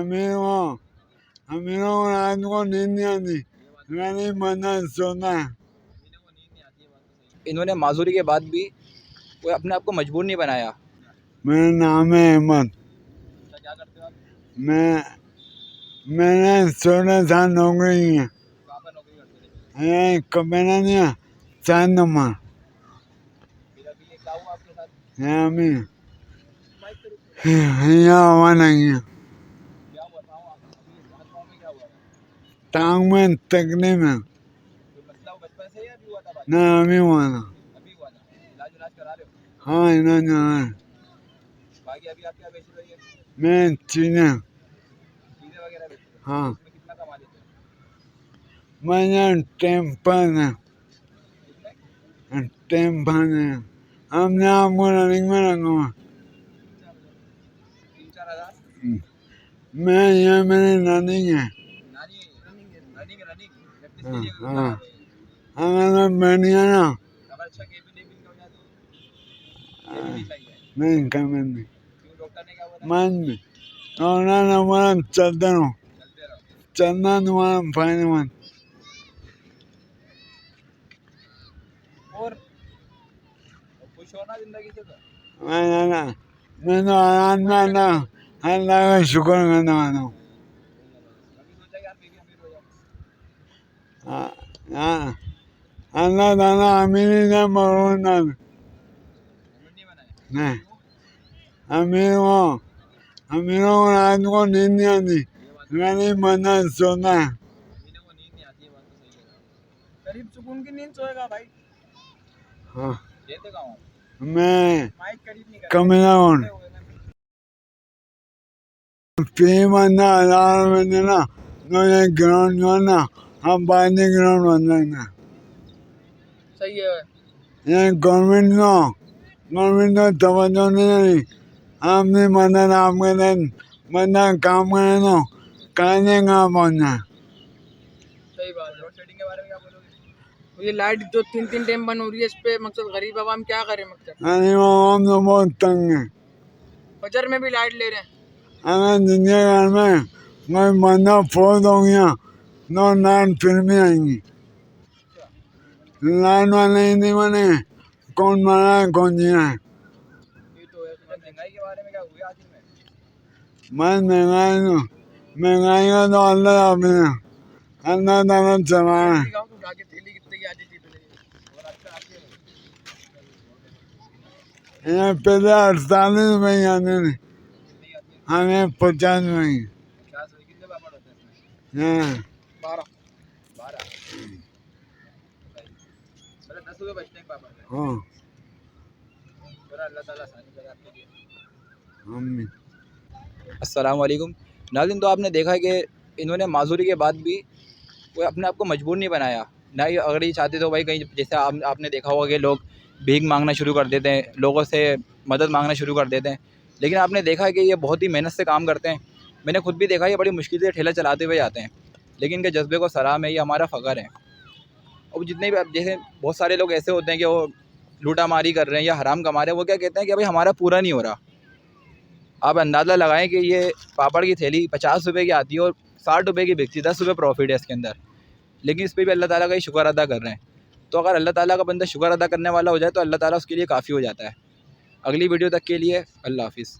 अमीरों को रात को नींद नहीं आती, मैंने मना सोना है। इन्होंने माजूरी के बाद भी कोई अपने आप को मजबूर नहीं बनाया। मेरा नाम है अहमद। क्या करते हो आप? मैंने 16 साल नौकरी की है। कहाँ पर नौकरी करते थे? कमेरा नहीं है, 4 नंबर। फिर अभी ये क्या हुआ आपके साथ? यहाँ हवा नहीं है, क्या हुआ था अभी हाथ पाँव में क्या हुआ था? टांग में तकलीफ है। कोई मसला बचपन से या अभी हुआ था? ना अभी हुआ था। अभी हुआ था। इलाज करा रहे हो? हाँ इन्होंने बाकी अभी आप क्या बेच रहे हो? मैं चीज़ें चीज़ें वगैरह बेच रहे हो? हाँ इसमें कितना कमा लेते हो? मैं टेम्पर है, कितने? टेम्पर है। हमने आपको रनिंग में रखा हुआ। 3-4 हज़ार? मैं यहाँ मेरी रनिंग है। नानी रनिंग प्रैक्टिस के हाँ लिए हाँ अगर मैं बैठ गया ना अगर अच्छा केबी हो जाए तो नहीं चाहिए। नहीं कमेंट नहीं क्यों डॉक्टर ने क्या बोला? मन और ना हमारा चलते रहो, चलते रहो। चलना तुम्हारा फायदेमंद। और खुश हो ना जिंदगी से तो? मैं तो आराम में अल्लाह का शुक्र करने वाला हूँ। कभी सोचा यार मैं भी अमीर हो जाऊँ? अल्लाह ताला अमीरी से मरूर ना दे। अमीर नहीं बनाए? नहीं अमीरों को रात को नींद नहीं आती, मैंने मना सोना है। अमीरों को नींद नहीं आती है, बात तो सही है। गरीब सुकून की नींद सोएगा भाई। हाँ रहते कहाँ हो? मैं माइक करीब नहीं कर कमेरा हूँ। फी बंदा 1000 रुपये देना तो ये ग्राउंड जो है ना हम बाजी ग्राउंड बन जाएंगे। सही है। ये गवर्नमेंट को तवज्जो नहीं दी। आपने मदद आपके दिन मदद काम करे तो कहने कहाँ पहुँचना। सही बात है। लोड शेडिंग के बारे में क्या बोलोगे? ये लाइट जो 3-3 टाइम बंद हो रही है, इस पे मकसद गरीब आवाम क्या करे? मकसद अरे वो हम तो बहुत तंग है। फजर में भी लाइट ले रहे हैं। अगर जिनके घर में कोई बंदा फोन हो गया तो लाइट फिर भी आएंगी। लाइट वाले ही नहीं बने, कौन मरा है कौन जिया है। ये तो है। महंगाई के बारे में क्या हुआ आखिर में? बस महंगाई का तो अल्लाह अपने अल्लाह ताला चला है। उठा के थैली कितने की आती थी पहले? और अच्छा आती है? ये पहले 48 रुपये की आती थी, कितनी आती है? हमें 50 रुपये की। 50 रुपये। कितने पापड़ होते हैं इसमें? हाँ 12 चलो 10 रुपये बचते हैं पापड़ में। हाँ चलो अल्लाह ताला आसानी करे आपके लिए। हम अस्सलाम वालेकुम नाज़रीन। तो आपने देखा कि इन्होंने माजूरी के बाद भी कोई अपने आप को मजबूर नहीं बनाया। ना ही अगर ये चाहते तो भाई कहीं, जैसे आपने देखा होगा कि लोग भीख मांगना शुरू कर देते हैं, लोगों से मदद मांगना शुरू कर देते हैं। लेकिन आपने देखा है कि ये बहुत ही मेहनत से काम करते हैं। मैंने खुद भी देखा है, ये बड़ी मुश्किल से ठेला चलाते हुए जाते हैं, लेकिन इनके जज्बे को सलाम है, ये हमारा फ़ख्र है। और जितने भी जैसे बहुत सारे लोग ऐसे होते हैं कि वो लूटा मारी कर रहे हैं या हराम कमा रहे हैं, वो क्या कहते हैं कि भाई हमारा पूरा नहीं हो रहा। आप अंदाज़ा लगाएं कि ये पापड़ की थैली 50 रुपये की आती है और 60 रुपये की बिकती है, 10 रुपये प्रॉफिट है इसके अंदर। लेकिन इस पे भी अल्लाह ताला का ही शुक्र अदा कर रहे हैं। तो अगर अल्लाह ताला का बंदा शुक्र अदा करने वाला हो जाए तो अल्लाह ताला उसके लिए काफ़ी हो जाता है। अगली वीडियो तक के लिए अल्लाह हाफ़िज़।